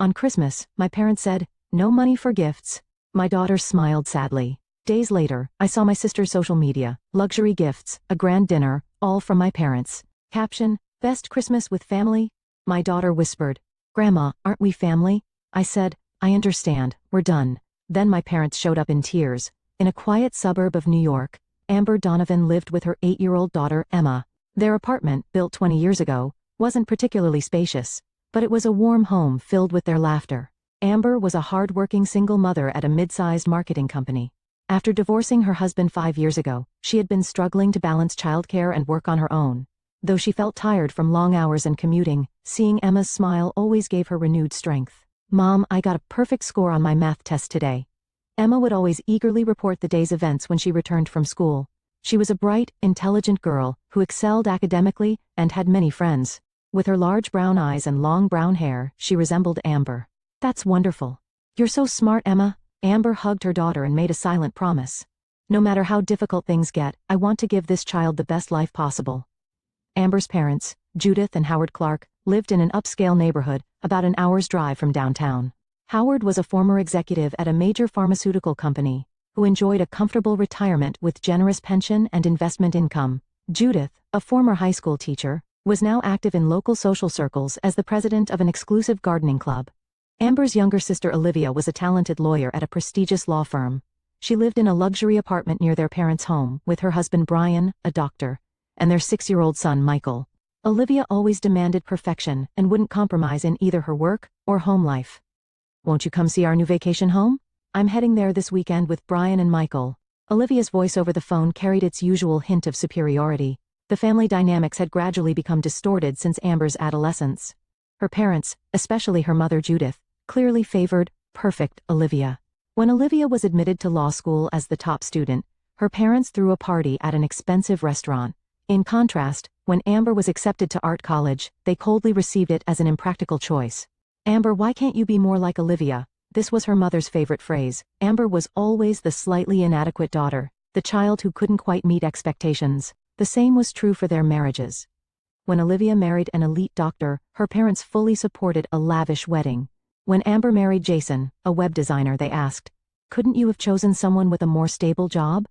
On Christmas, my parents said, "No money for gifts." My daughter smiled sadly. Days later, I saw my sister's social media, luxury gifts, a grand dinner, all from my parents. Caption, "Best Christmas with family?" My daughter whispered, "Grandma, aren't we family?" I said, "I understand, we're done." Then my parents showed up in tears. In a quiet suburb of New York, Amber Donovan lived with her 8-year-old daughter, Emma. Their apartment, built 20 years ago, wasn't particularly spacious, but it was a warm home filled with their laughter. Amber was a hard-working single mother at a mid-sized marketing company. After divorcing her husband 5 years ago, she had been struggling to balance childcare and work on her own. Though she felt tired from long hours and commuting, seeing Emma's smile always gave her renewed strength. "Mom, I got a perfect score on my math test today." Emma would always eagerly report the day's events when she returned from school. She was a bright, intelligent girl who excelled academically and had many friends. With her large brown eyes and long brown hair, she resembled Amber. "That's wonderful. You're so smart, Emma." Amber hugged her daughter and made a silent promise. "No matter how difficult things get, I want to give this child the best life possible." Amber's parents, Judith and Howard Clark, lived in an upscale neighborhood, about an hour's drive from downtown. Howard was a former executive at a major pharmaceutical company, who enjoyed a comfortable retirement with generous pension and investment income. Judith, a former high school teacher, was now active in local social circles as the president of an exclusive gardening club. Amber's younger sister Olivia was a talented lawyer at a prestigious law firm. She lived in a luxury apartment near their parents' home, with her husband Brian, a doctor, and their 6-year-old son Michael. Olivia always demanded perfection and wouldn't compromise in either her work or home life. "Won't you come see our new vacation home? I'm heading there this weekend with Brian and Michael." Olivia's voice over the phone carried its usual hint of superiority. The family dynamics had gradually become distorted since Amber's adolescence. Her parents, especially her mother Judith, clearly favored perfect Olivia. When Olivia was admitted to law school as the top student, her parents threw a party at an expensive restaurant. In contrast, when Amber was accepted to art college, they coldly received it as an impractical choice. "Amber, why can't you be more like Olivia?" This was her mother's favorite phrase. Amber was always the slightly inadequate daughter, the child who couldn't quite meet expectations. The same was true for their marriages. When Olivia married an elite doctor, her parents fully supported a lavish wedding. When Amber married Jason, a web designer, they asked, "Couldn't you have chosen someone with a more stable job?"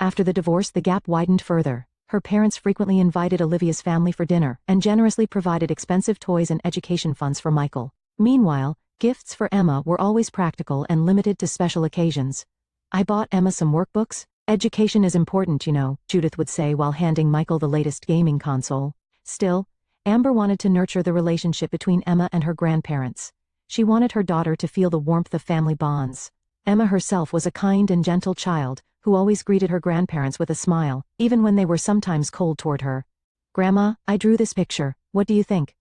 After the divorce, the gap widened further. Her parents frequently invited Olivia's family for dinner and generously provided expensive toys and education funds for Michael. Meanwhile, gifts for Emma were always practical and limited to special occasions. "I bought Emma some workbooks. Education is important, you know," Judith would say while handing Michael the latest gaming console. Still, Amber wanted to nurture the relationship between Emma and her grandparents. She wanted her daughter to feel the warmth of family bonds. Emma herself was a kind and gentle child, who always greeted her grandparents with a smile, even when they were sometimes cold toward her. "Grandma, I drew this picture. What do you think?"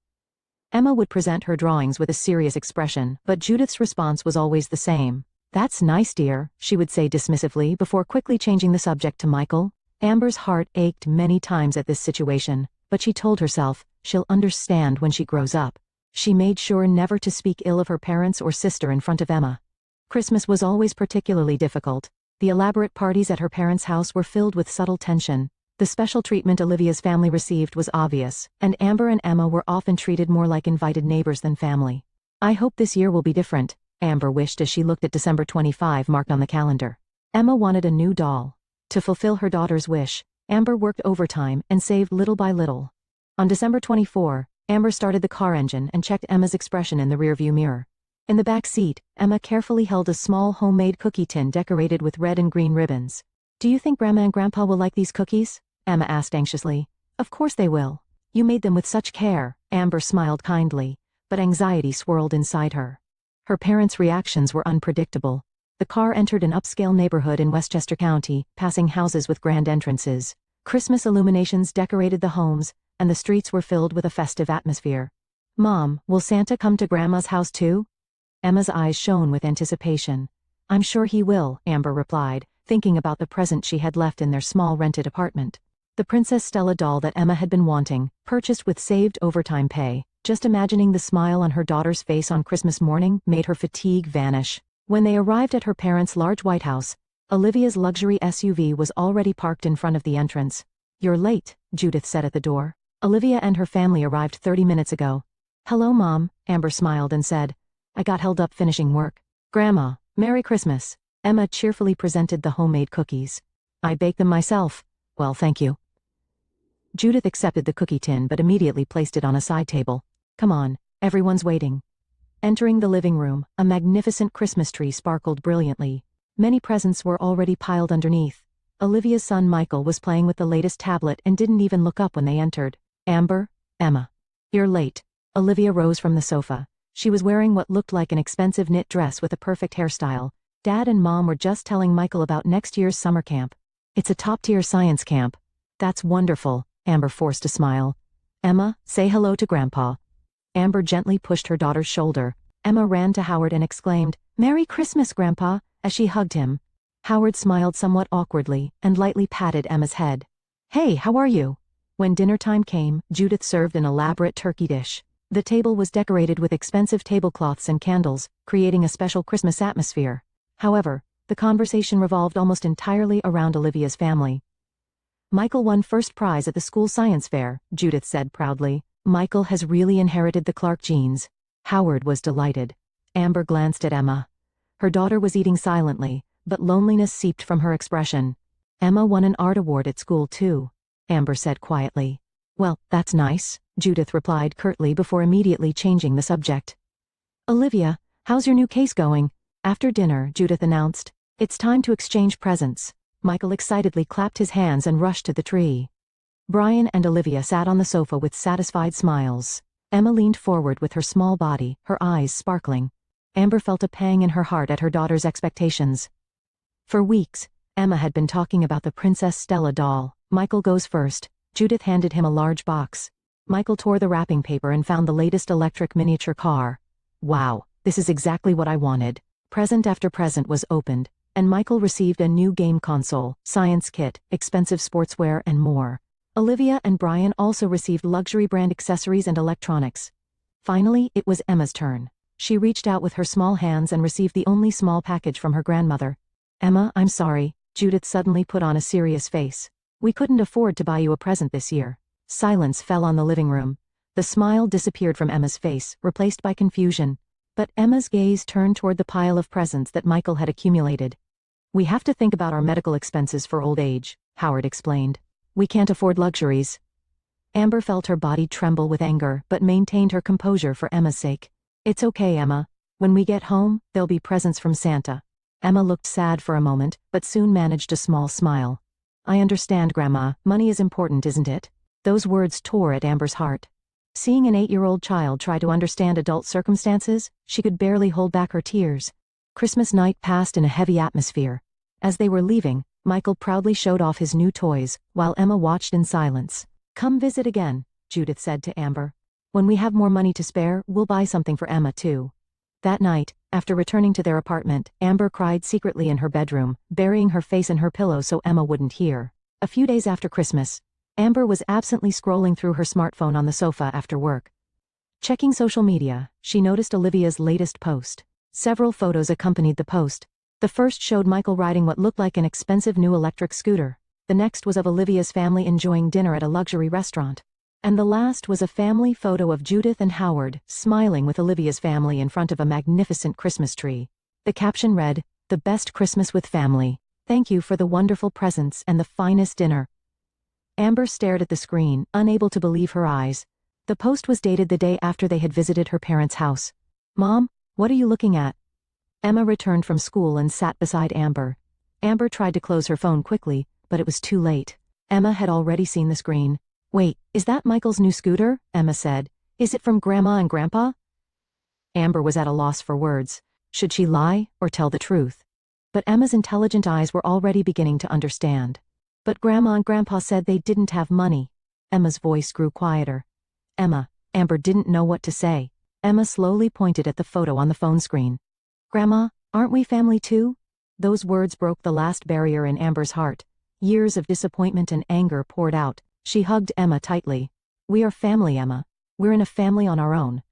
Emma would present her drawings with a serious expression, but Judith's response was always the same. "That's nice, dear," she would say dismissively before quickly changing the subject to Michael. Amber's heart ached many times at this situation, but she told herself, she'll understand when she grows up. She made sure never to speak ill of her parents or sister in front of Emma. Christmas was always particularly difficult. The elaborate parties at her parents' house were filled with subtle tension. The special treatment Olivia's family received was obvious, and Amber and Emma were often treated more like invited neighbors than family. "I hope this year will be different," Amber wished as she looked at December 25 marked on the calendar. Emma wanted a new doll. To fulfill her daughter's wish, Amber worked overtime and saved little by little. On December 24, Amber started the car engine and checked Emma's expression in the rearview mirror. In the back seat, Emma carefully held a small homemade cookie tin decorated with red and green ribbons. "Do you think Grandma and Grandpa will like these cookies?" Emma asked anxiously. "Of course they will. You made them with such care." Amber smiled kindly, but anxiety swirled inside her. Her parents' reactions were unpredictable. The car entered an upscale neighborhood in Westchester County, passing houses with grand entrances. Christmas illuminations decorated the homes, and the streets were filled with a festive atmosphere. "Mom, will Santa come to Grandma's house too?" Emma's eyes shone with anticipation. "I'm sure he will," Amber replied, thinking about the present she had left in their small rented apartment. The Princess Stella doll that Emma had been wanting, purchased with saved overtime pay. Just imagining the smile on her daughter's face on Christmas morning made her fatigue vanish. When they arrived at her parents' large white house, Olivia's luxury SUV was already parked in front of the entrance. "You're late," Judith said at the door. "Olivia and her family arrived 30 minutes ago." "Hello, Mom," Amber smiled and said, I got held up finishing work. Grandma, Merry Christmas. Emma cheerfully presented the homemade cookies. I baked them myself. Well, thank you. Judith accepted the cookie tin but immediately placed it on a side table. Come on, everyone's waiting. Entering the living room, a magnificent Christmas tree sparkled brilliantly. Many presents were already piled underneath. Olivia's son Michael was playing with the latest tablet and didn't even look up when they entered. Amber, Emma. You're late. Olivia rose from the sofa. She was wearing what looked like an expensive knit dress with a perfect hairstyle. Dad and Mom were just telling Michael about next year's summer camp. It's a top-tier science camp. That's wonderful. Amber forced a smile. Emma, say hello to Grandpa. Amber gently pushed her daughter's shoulder. Emma ran to Howard and exclaimed, Merry Christmas, Grandpa, as she hugged him. Howard smiled somewhat awkwardly and lightly patted Emma's head. Hey, how are you? When dinner time came, Judith served an elaborate turkey dish. The table was decorated with expensive tablecloths and candles, creating a special Christmas atmosphere. However, the conversation revolved almost entirely around Olivia's family. Michael won first prize at the school science fair, Judith said proudly. Michael has really inherited the Clark genes. Howard was delighted. Amber glanced at Emma. Her daughter was eating silently, but loneliness seeped from her expression. Emma won an art award at school too, Amber said quietly. Well, that's nice, Judith replied curtly before immediately changing the subject. Olivia, how's your new case going? After dinner, Judith announced, it's time to exchange presents. Michael excitedly clapped his hands and rushed to the tree. Brian and Olivia sat on the sofa with satisfied smiles. Emma leaned forward with her small body, her eyes sparkling. Amber felt a pang in her heart at her daughter's expectations. For weeks, Emma had been talking about the Princess Stella doll. Michael goes first. Judith handed him a large box. Michael tore the wrapping paper and found the latest electric miniature car. Wow, this is exactly what I wanted. Present after present was opened, and Michael received a new game console, science kit, expensive sportswear, and more. Olivia and Brian also received luxury brand accessories and electronics. Finally, it was Emma's turn. She reached out with her small hands and received the only small package from her grandmother. Emma, I'm sorry, Judith suddenly put on a serious face. We couldn't afford to buy you a present this year. Silence fell on the living room. The smile disappeared from Emma's face, replaced by confusion. But Emma's gaze turned toward the pile of presents that Michael had accumulated. We have to think about our medical expenses for old age, Howard explained. We can't afford luxuries. Amber felt her body tremble with anger but maintained her composure for Emma's sake. It's okay, Emma. When we get home, there'll be presents from Santa. Emma looked sad for a moment, but soon managed a small smile. I understand, Grandma. Money is important, isn't it? Those words tore at Amber's heart. Seeing an 8-year-old child try to understand adult circumstances, she could barely hold back her tears. Christmas night passed in a heavy atmosphere. As they were leaving, Michael proudly showed off his new toys, while Emma watched in silence. Come visit again, Judith said to Amber. When we have more money to spare, we'll buy something for Emma too. That night, after returning to their apartment, Amber cried secretly in her bedroom, burying her face in her pillow so Emma wouldn't hear. A few days after Christmas, Amber was absently scrolling through her smartphone on the sofa after work. Checking social media, she noticed Olivia's latest post. Several photos accompanied the post. The first showed Michael riding what looked like an expensive new electric scooter. The next was of Olivia's family enjoying dinner at a luxury restaurant. And the last was a family photo of Judith and Howard, smiling with Olivia's family in front of a magnificent Christmas tree. The caption read, "The best Christmas with family. Thank you for the wonderful presents and the finest dinner." Amber stared at the screen, unable to believe her eyes. The post was dated the day after they had visited her parents' house. Mom, what are you looking at? Emma returned from school and sat beside Amber. Amber tried to close her phone quickly, but it was too late. Emma had already seen the screen. Wait, is that Michael's new scooter? Emma said. Is it from Grandma and Grandpa? Amber was at a loss for words. Should she lie or tell the truth? But Emma's intelligent eyes were already beginning to understand. But Grandma and Grandpa said they didn't have money. Emma's voice grew quieter. Amber didn't know what to say. Emma slowly pointed at the photo on the phone screen. Grandma, aren't we family too? Those words broke the last barrier in Amber's heart. Years of disappointment and anger poured out. She hugged Emma tightly. We are family, Emma. We're in a family on our own.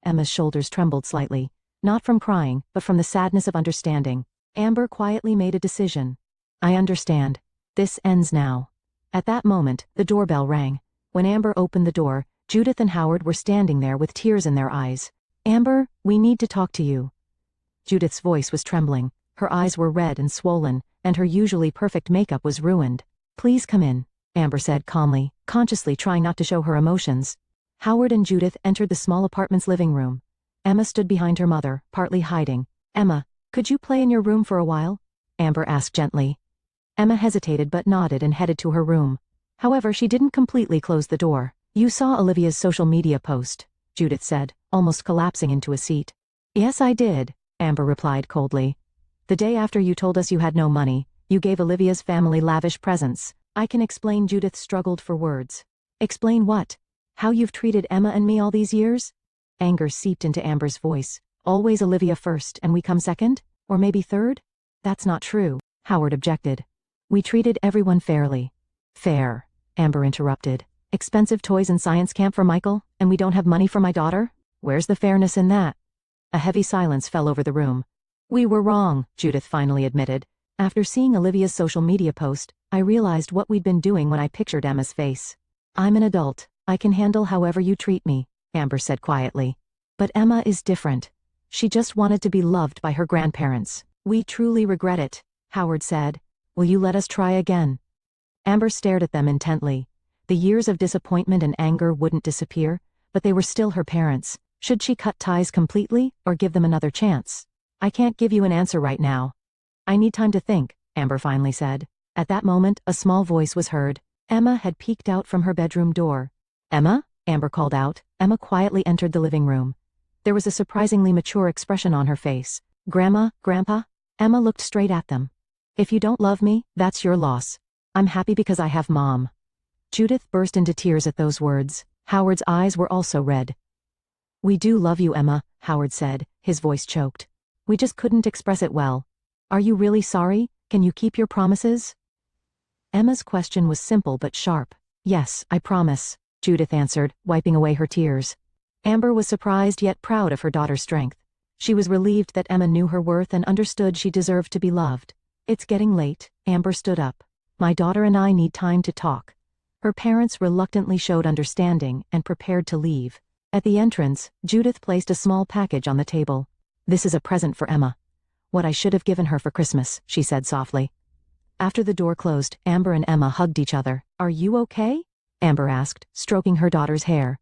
Emma's shoulders trembled slightly, not from crying, but from the sadness of understanding. Amber quietly made a decision. I understand. This ends now. At that moment, the doorbell rang. When Amber opened the door, Judith and Howard were standing there with tears in their eyes. Amber, we need to talk to you. Judith's voice was trembling, her eyes were red and swollen, and her usually perfect makeup was ruined. Please come in, Amber said calmly, consciously trying not to show her emotions. Howard and Judith entered the small apartment's living room. Emma stood behind her mother, partly hiding. Emma, could you play in your room for a while? Amber asked gently. Emma hesitated but nodded and headed to her room. However, she didn't completely close the door. You saw Olivia's social media post, Judith said, almost collapsing into a seat. Yes, I did, Amber replied coldly. The day after you told us you had no money, you gave Olivia's family lavish presents. I can explain. Judith struggled for words. Explain what? How you've treated Emma and me all these years? Anger seeped into Amber's voice. Always Olivia first and we come second? Or maybe third? That's not true, Howard objected. We treated everyone fairly. Fair, Amber interrupted. Expensive toys and science camp for Michael, and we don't have money for my daughter? Where's the fairness in that? A heavy silence fell over the room. We were wrong, Judith finally admitted. After seeing Olivia's social media post, I realized what we'd been doing when I pictured Emma's face. I'm an adult. I can handle however you treat me, Amber said quietly. But Emma is different. She just wanted to be loved by her grandparents. We truly regret it, Howard said. Will you let us try again? Amber stared at them intently. The years of disappointment and anger wouldn't disappear, but they were still her parents. Should she cut ties completely, or give them another chance? I can't give you an answer right now. I need time to think, Amber finally said. At that moment, a small voice was heard. Emma had peeked out from her bedroom door. Emma? Amber called out. Emma quietly entered the living room. There was a surprisingly mature expression on her face. Grandma, Grandpa? Emma looked straight at them. If you don't love me, that's your loss. I'm happy because I have Mom. Judith burst into tears at those words. Howard's eyes were also red. We do love you, Emma, Howard said, his voice choked. We just couldn't express it well. Are you really sorry? Can you keep your promises? Emma's question was simple but sharp. Yes, I promise, Judith answered, wiping away her tears. Amber was surprised yet proud of her daughter's strength. She was relieved that Emma knew her worth and understood she deserved to be loved. It's getting late, Amber stood up. My daughter and I need time to talk. Her parents reluctantly showed understanding and prepared to leave. At the entrance, Judith placed a small package on the table. This is a present for Emma. What I should have given her for Christmas, she said softly. After the door closed, Amber and Emma hugged each other. Are you okay? Amber asked, stroking her daughter's hair.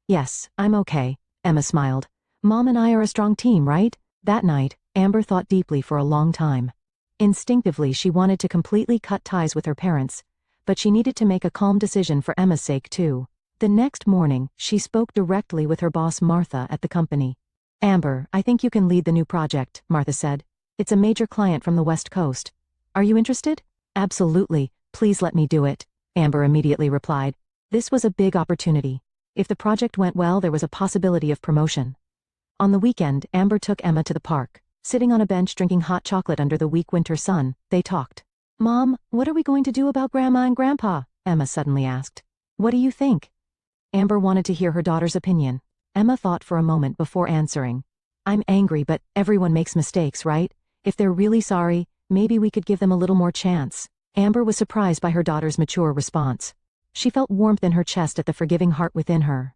Yes, I'm okay, Emma smiled. Mom and I are a strong team, right? That night, Amber thought deeply for a long time. Instinctively, she wanted to completely cut ties with her parents, but she needed to make a calm decision for Emma's sake too. The next morning, she spoke directly with her boss Martha at the company. Amber, I think you can lead the new project, Martha said. It's a major client from the West Coast. Are you interested? Absolutely, please let me do it, Amber immediately replied. This was a big opportunity. If the project went well, there was a possibility of promotion. On the weekend, Amber took Emma to the park. Sitting on a bench drinking hot chocolate under the weak winter sun, they talked. Mom, what are we going to do about Grandma and Grandpa? Emma suddenly asked. What do you think? Amber wanted to hear her daughter's opinion. Emma thought for a moment before answering. I'm angry, but everyone makes mistakes, right? If they're really sorry, maybe we could give them a little more chance. Amber was surprised by her daughter's mature response. She felt warmth in her chest at the forgiving heart within her.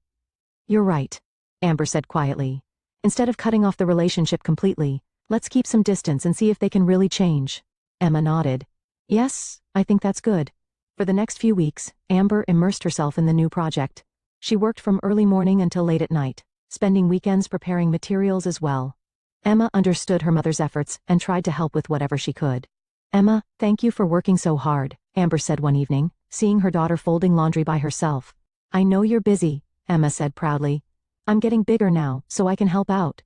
You're right, Amber said quietly. Instead of cutting off the relationship completely, let's keep some distance and see if they can really change. Emma nodded. Yes, I think that's good. For the next few weeks, Amber immersed herself in the new project. She worked from early morning until late at night, spending weekends preparing materials as well. Emma understood her mother's efforts and tried to help with whatever she could. Emma, thank you for working so hard, Amber said one evening, seeing her daughter folding laundry by herself. I know you're busy, Emma said proudly. I'm getting bigger now, so I can help out.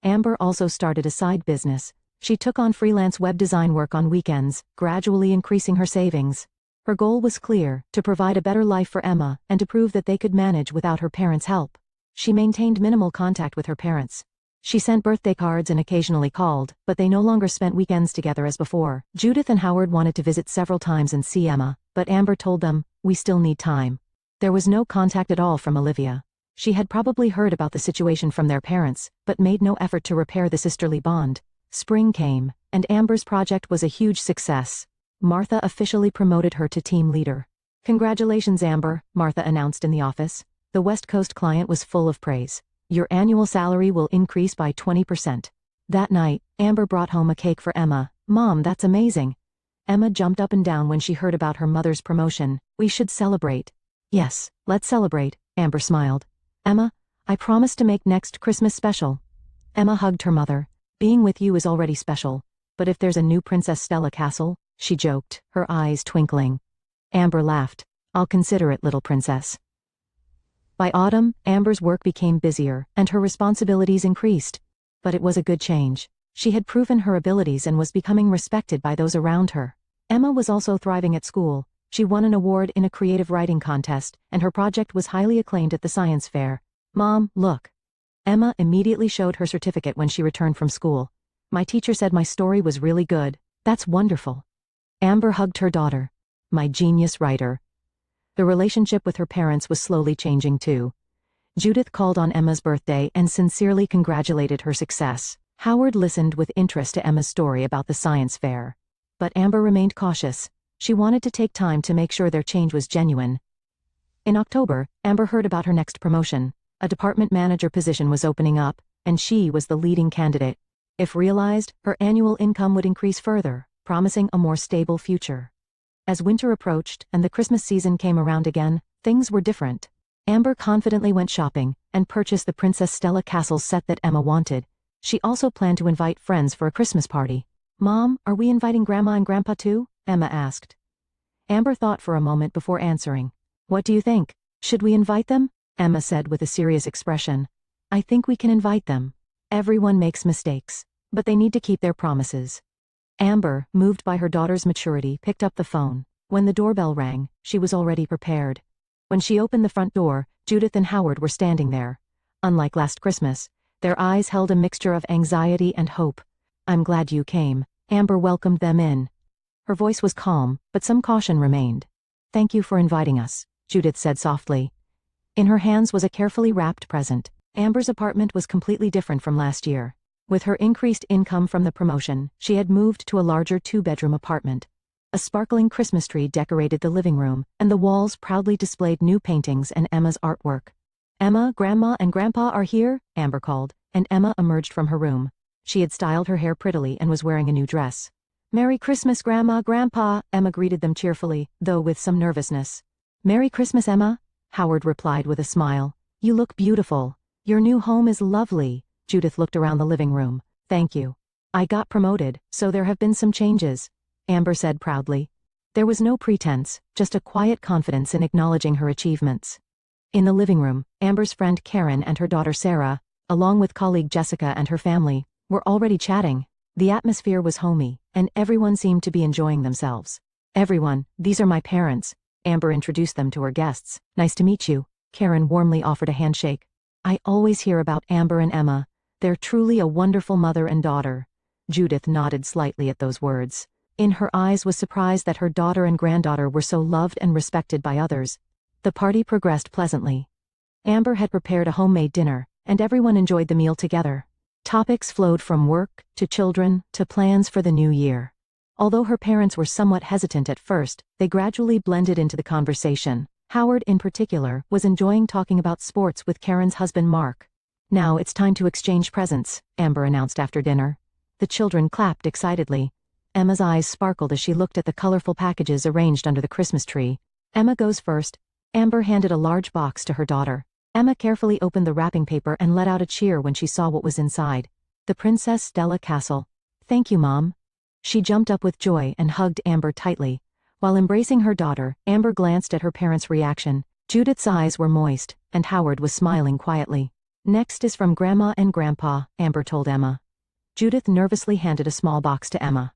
Amber also started a side business. She took on freelance web design work on weekends, gradually increasing her savings. Her goal was clear, to provide a better life for Emma and to prove that they could manage without her parents' help. She maintained minimal contact with her parents. She sent birthday cards and occasionally called, but they no longer spent weekends together as before. Judith and Howard wanted to visit several times and see Emma, but Amber told them, we still need time. There was no contact at all from Olivia. She had probably heard about the situation from their parents, but made no effort to repair the sisterly bond. Spring came, and Amber's project was a huge success. Martha officially promoted her to team leader. Congratulations, Amber, Martha announced in the office. The West Coast client was full of praise. Your annual salary will increase by 20%. That night, Amber brought home a cake for Emma. Mom, that's amazing. Emma jumped up and down when she heard about her mother's promotion. We should celebrate. Yes, let's celebrate, Amber smiled. Emma, I promise to make next Christmas special. Emma hugged her mother. Being with you is already special. But if there's a new Princess Stella castle, she joked, her eyes twinkling. Amber laughed. I'll consider it, little princess. By autumn, Amber's work became busier, and her responsibilities increased. But it was a good change. She had proven her abilities and was becoming respected by those around her. Emma was also thriving at school. She won an award in a creative writing contest, and her project was highly acclaimed at the science fair. Mom, look. Emma immediately showed her certificate when she returned from school. My teacher said my story was really good. That's wonderful. Amber hugged her daughter. My genius writer. The relationship with her parents was slowly changing too. Judith called on Emma's birthday and sincerely congratulated her success. Howard listened with interest to Emma's story about the science fair. But Amber remained cautious. She wanted to take time to make sure their change was genuine. In October, Amber heard about her next promotion. A department manager position was opening up, and she was the leading candidate. If realized, her annual income would increase further, promising a more stable future. As winter approached and the Christmas season came around again, things were different. Amber confidently went shopping and purchased the Princess Stella Castle set that Emma wanted. She also planned to invite friends for a Christmas party. Mom, are we inviting Grandma and Grandpa too? Emma asked. Amber thought for a moment before answering. What do you think? Should we invite them? Emma said with a serious expression. I think we can invite them. Everyone makes mistakes, but they need to keep their promises. Amber, moved by her daughter's maturity, picked up the phone. When the doorbell rang, she was already prepared. When she opened the front door, Judith and Howard were standing there. Unlike last Christmas, their eyes held a mixture of anxiety and hope. I'm glad you came. Amber welcomed them in. Her voice was calm, but some caution remained. Thank you for inviting us, Judith said softly. In her hands was a carefully wrapped present. Amber's apartment was completely different from last year. With her increased income from the promotion, she had moved to a larger 2-bedroom apartment. A sparkling Christmas tree decorated the living room, and the walls proudly displayed new paintings and Emma's artwork. Emma, Grandma, and Grandpa are here, Amber called, and Emma emerged from her room. She had styled her hair prettily and was wearing a new dress. Merry Christmas, Grandma, Grandpa, Emma greeted them cheerfully, though with some nervousness. Merry Christmas, Emma, Howard replied with a smile. You look beautiful. Your new home is lovely. Judith looked around the living room. Thank you. I got promoted, so there have been some changes, Amber said proudly. There was no pretense, just a quiet confidence in acknowledging her achievements. In the living room, Amber's friend Karen and her daughter Sarah, along with colleague Jessica and her family, were already chatting. The atmosphere was homey, and everyone seemed to be enjoying themselves. Everyone, these are my parents. Amber introduced them to her guests. Nice to meet you. Karen warmly offered a handshake. I always hear about Amber and Emma. They're truly a wonderful mother and daughter. Judith nodded slightly at those words. In her eyes was surprise that her daughter and granddaughter were so loved and respected by others. The party progressed pleasantly. Amber had prepared a homemade dinner, and everyone enjoyed the meal together. Topics flowed from work, to children, to plans for the new year. Although her parents were somewhat hesitant at first, they gradually blended into the conversation. Howard, in particular, was enjoying talking about sports with Karen's husband Mark. Now it's time to exchange presents, Amber announced after dinner. The children clapped excitedly. Emma's eyes sparkled as she looked at the colorful packages arranged under the Christmas tree. Emma goes first. Amber handed a large box to her daughter. Emma carefully opened the wrapping paper and let out a cheer when she saw what was inside. The Princess Stella Castle. Thank you, Mom. She jumped up with joy and hugged Amber tightly. While embracing her daughter, Amber glanced at her parents' reaction. Judith's eyes were moist, and Howard was smiling quietly. Next is from Grandma and Grandpa, Amber told Emma. Judith nervously handed a small box to Emma.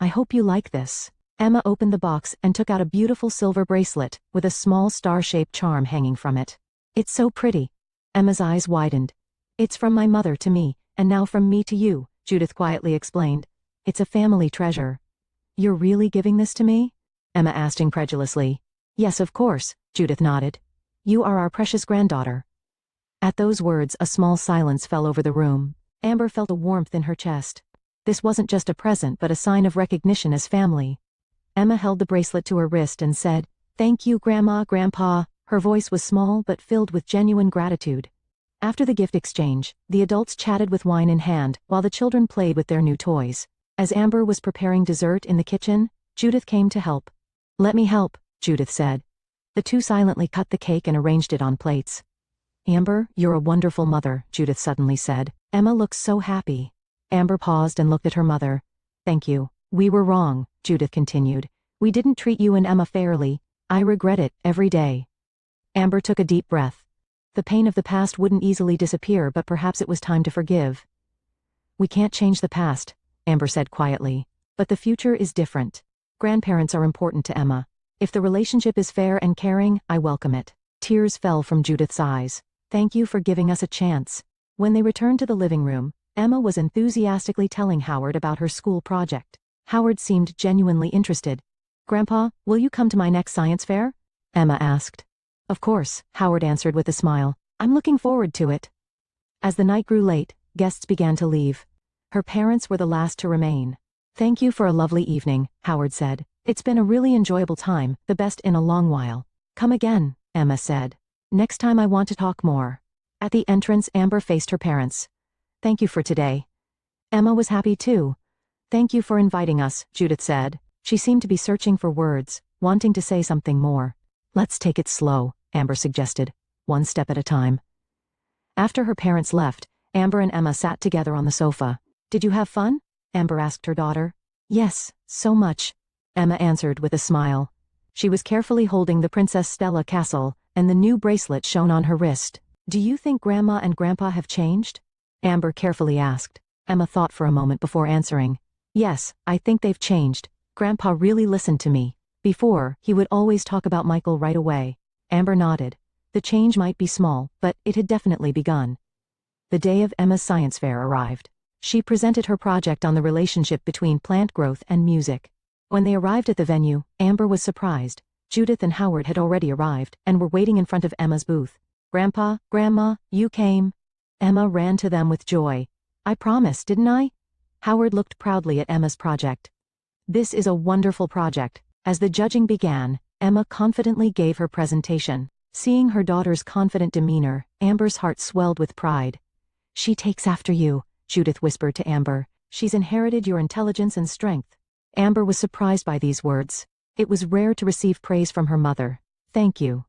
I hope you like this. Emma opened the box and took out a beautiful silver bracelet, with a small star-shaped charm hanging from it. It's so pretty. Emma's eyes widened. It's from my mother to me, and now from me to you, Judith quietly explained. It's a family treasure. You're really giving this to me? Emma asked incredulously. Yes, of course, Judith nodded. You are our precious granddaughter. At those words, a small silence fell over the room. Amber felt a warmth in her chest. This wasn't just a present but a sign of recognition as family. Emma held the bracelet to her wrist and said, Thank you, Grandma, Grandpa. Her voice was small but filled with genuine gratitude. After the gift exchange, the adults chatted with wine in hand, while the children played with their new toys. As Amber was preparing dessert in the kitchen, Judith came to help. "Let me help," Judith said. The two silently cut the cake and arranged it on plates. "Amber, you're a wonderful mother," Judith suddenly said. "Emma looks so happy." Amber paused and looked at her mother. "Thank you. We were wrong," Judith continued. "We didn't treat you and Emma fairly. I regret it every day." Amber took a deep breath. The pain of the past wouldn't easily disappear, but perhaps it was time to forgive. "We can't change the past," Amber said quietly. "But the future is different. Grandparents are important to Emma. If the relationship is fair and caring, I welcome it." Tears fell from Judith's eyes. "Thank you for giving us a chance." When they returned to the living room, Emma was enthusiastically telling Howard about her school project. Howard seemed genuinely interested. "Grandpa, will you come to my next science fair?" Emma asked. "Of course," Howard answered with a smile. "I'm looking forward to it." As the night grew late, guests began to leave. Her parents were the last to remain. "Thank you for a lovely evening," Howard said. "It's been a really enjoyable time, the best in a long while." "Come again," Emma said. "Next time I want to talk more." At the entrance, Amber faced her parents. "Thank you for today." Emma was happy too. "Thank you for inviting us," Judith said. She seemed to be searching for words, wanting to say something more. "Let's take it slow," Amber suggested, "one step at a time." After her parents left, Amber and Emma sat together on the sofa. "Did you have fun?" Amber asked her daughter. "Yes, so much," Emma answered with a smile. She was carefully holding the Princess Stella castle, and the new bracelet shone on her wrist. "Do you think Grandma and Grandpa have changed?" Amber carefully asked. Emma thought for a moment before answering. "Yes, I think they've changed. Grandpa really listened to me. Before, he would always talk about Michael right away." Amber nodded. The change might be small, but it had definitely begun. The day of Emma's science fair arrived. She presented her project on the relationship between plant growth and music. When they arrived at the venue, Amber was surprised. Judith and Howard had already arrived, and were waiting in front of Emma's booth. "Grandpa, Grandma, you came." Emma ran to them with joy. "I promised, didn't I?" Howard looked proudly at Emma's project. "This is a wonderful project." As the judging began, Emma confidently gave her presentation. Seeing her daughter's confident demeanor, Amber's heart swelled with pride. "She takes after you," Judith whispered to Amber. "She's inherited your intelligence and strength." Amber was surprised by these words. It was rare to receive praise from her mother. "Thank you."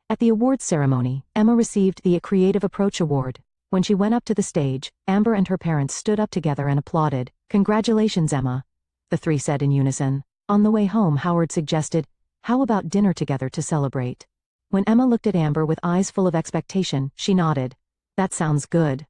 At the awards ceremony, Emma received the Creative Approach Award. When she went up to the stage, Amber and her parents stood up together and applauded. "Congratulations, Emma," the three said in unison. On the way home, Howard suggested, "How about dinner together to celebrate?" When Emma looked at Amber with eyes full of expectation, she nodded. "That sounds good."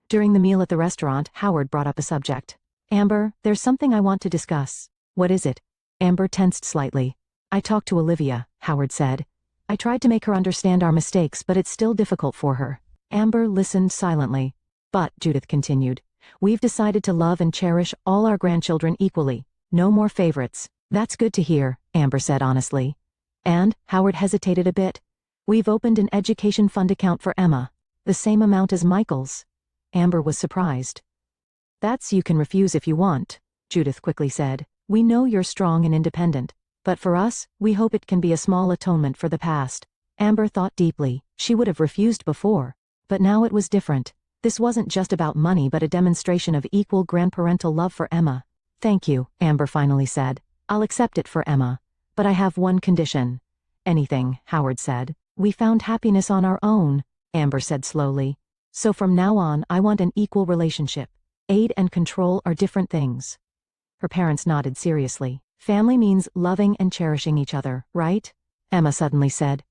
During the meal at the restaurant, Howard brought up a subject. "Amber, there's something I want to discuss." "What is it?" Amber tensed slightly. "I talked to Olivia," Howard said. "I tried to make her understand our mistakes, but it's still difficult for her." Amber listened silently. "But," Judith continued, "we've decided to love and cherish all our grandchildren equally. No more favorites." "That's good to hear," Amber said honestly. "And," Howard hesitated a bit, "we've opened an education fund account for Emma. The same amount as Michael's." Amber was surprised. "That's you can refuse if you want," Judith quickly said. "We know you're strong and independent. But for us, we hope it can be a small atonement for the past." Amber thought deeply. She would have refused before. But now it was different. This wasn't just about money but a demonstration of equal grandparental love for Emma. "Thank you," Amber finally said. "I'll accept it for Emma. But I have one condition." "Anything," Howard said. "We found happiness on our own," Amber said slowly. "So from now on, I want an equal relationship. Aid and control are different things." Her parents nodded seriously. "Family means loving and cherishing each other, right?" Emma suddenly said.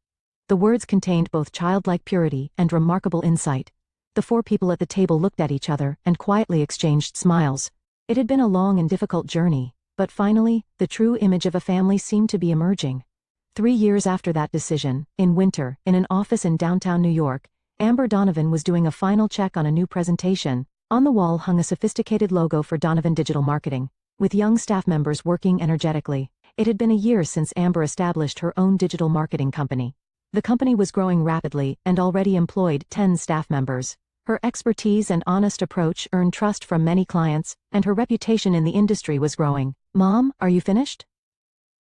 The words contained both childlike purity and remarkable insight. The four people at the table looked at each other and quietly exchanged smiles. It had been a long and difficult journey, but finally, the true image of a family seemed to be emerging. 3 years after that decision, in winter, in an office in downtown New York, Amber Donovan was doing a final check on a new presentation. On the wall hung a sophisticated logo for Donovan Digital Marketing, with young staff members working energetically. It had been a year since Amber established her own digital marketing company. The company was growing rapidly and already employed 10 staff members. Her expertise and honest approach earned trust from many clients, and her reputation in the industry was growing. "Mom, are you finished?"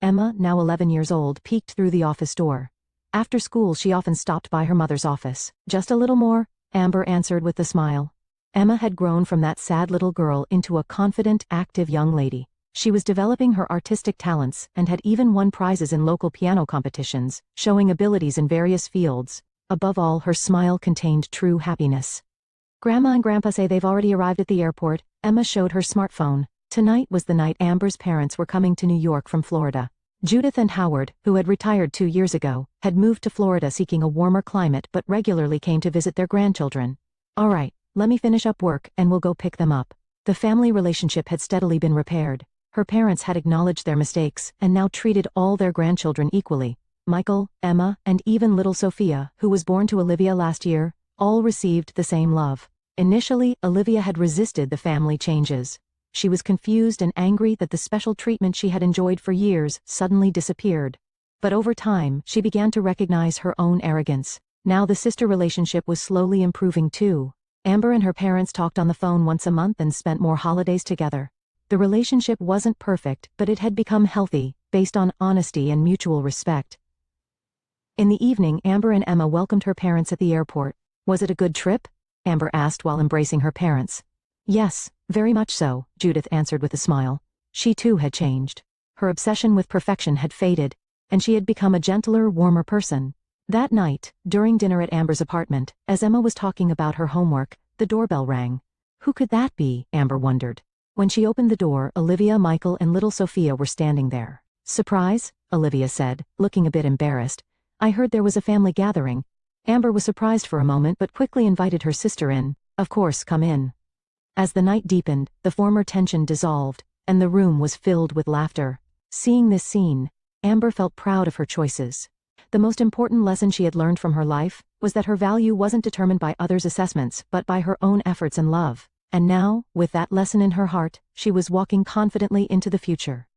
Emma, now 11 years old, peeked through the office door. After school she often stopped by her mother's office. "Just a little more?" Amber answered with a smile. Emma had grown from that sad little girl into a confident, active young lady. She was developing her artistic talents and had even won prizes in local piano competitions, showing abilities in various fields. Above all, her smile contained true happiness. Grandma and Grandpa say they've already arrived at the airport. Emma showed her smartphone. Tonight was the night Amber's parents were coming to New York from Florida. Judith and Howard, who had retired 2 years ago, had moved to Florida seeking a warmer climate but regularly came to visit their grandchildren. All right, let me finish up work and we'll go pick them up. The family relationship had steadily been repaired. Her parents had acknowledged their mistakes and now treated all their grandchildren equally. Michael, Emma, and even little Sophia, who was born to Olivia last year, all received the same love. Initially, Olivia had resisted the family changes. She was confused and angry that the special treatment she had enjoyed for years suddenly disappeared. But over time, she began to recognize her own arrogance. Now the sister relationship was slowly improving too. Amber and her parents talked on the phone once a month and spent more holidays together. The relationship wasn't perfect, but it had become healthy, based on honesty and mutual respect. In the evening, Amber and Emma welcomed her parents at the airport. Was it a good trip? Amber asked while embracing her parents. Yes, very much so, Judith answered with a smile. She too had changed. Her obsession with perfection had faded, and she had become a gentler, warmer person. That night, during dinner at Amber's apartment, as Emma was talking about her homework, the doorbell rang. Who could that be? Amber wondered. When she opened the door, Olivia, Michael, and little Sophia were standing there. Surprise? Olivia said, looking a bit embarrassed. I heard there was a family gathering. Amber was surprised for a moment but quickly invited her sister in. Of course, come in. As the night deepened, the former tension dissolved, and the room was filled with laughter. Seeing this scene, Amber felt proud of her choices. The most important lesson she had learned from her life was that her value wasn't determined by others' assessments but by her own efforts and love. And now, with that lesson in her heart, she was walking confidently into the future.